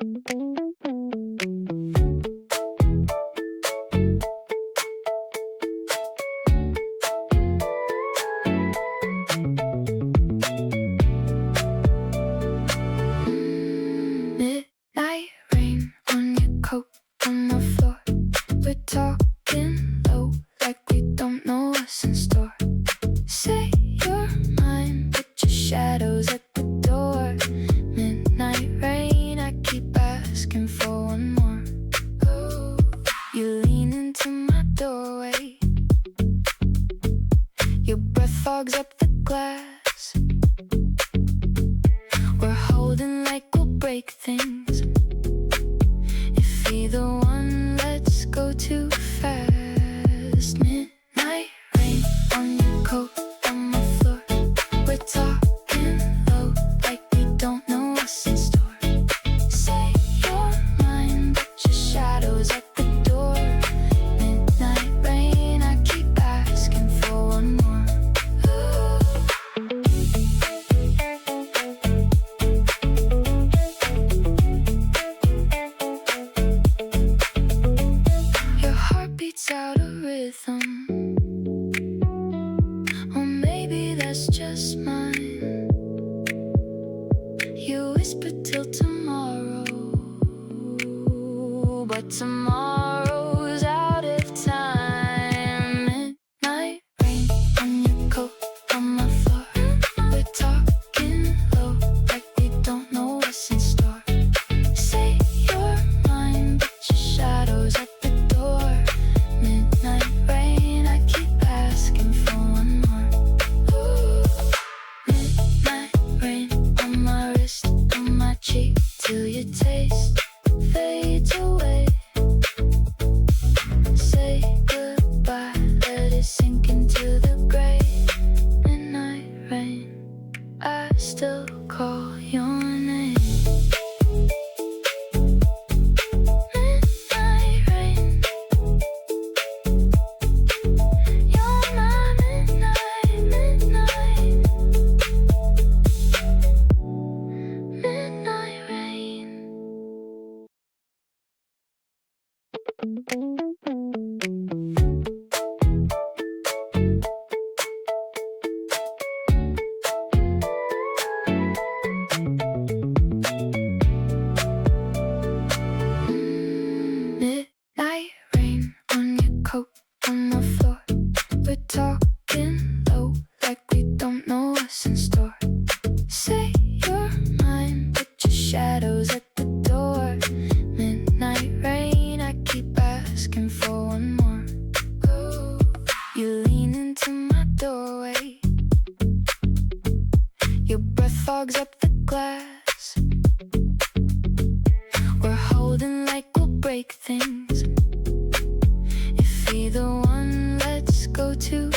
Midnight rain on your coat on the floor. We're talking low like we don't know what's in store. Say your mind, but your shadow's at the door. Midnight rain, I keep asking for one more. Oh, you lean into my doorway. Your breath fogs up the glass. We're holding like we'll break things. If either one lets go too fast. Midnight rain on your coat on the floor. We're talking low like we don't know what's in store. Say your mind, but your shadow's at the door. Midnight rain, I keep asking for one more. Your heart beats out of rhythm, or maybe that's just mine. You whisper till tomorrow, but tomorrow's out of time. Midnight rain on your coat on the floor. We're talking low like we don't know what's in store. Say your mind, but your shadow's at the door. Midnight rain, I keep asking for one more. Ooh. Midnight rain on my wrist, on my cheek, till your taste fades away. Say goodbye, let it sink into the grave. Midnight rain, I still call your name. Midnight rain, you're my midnight, midnight. Midnight rain. Midnight rain on your coat on the floor. We're talking low like we don't know what's in store. Say your mind, but your shadow's at the door. Midnight rain, I keep asking for one more. Oh, you lean into my doorway. Your breath fogs up the glass. We're holding like we'll break things. If either one lets go too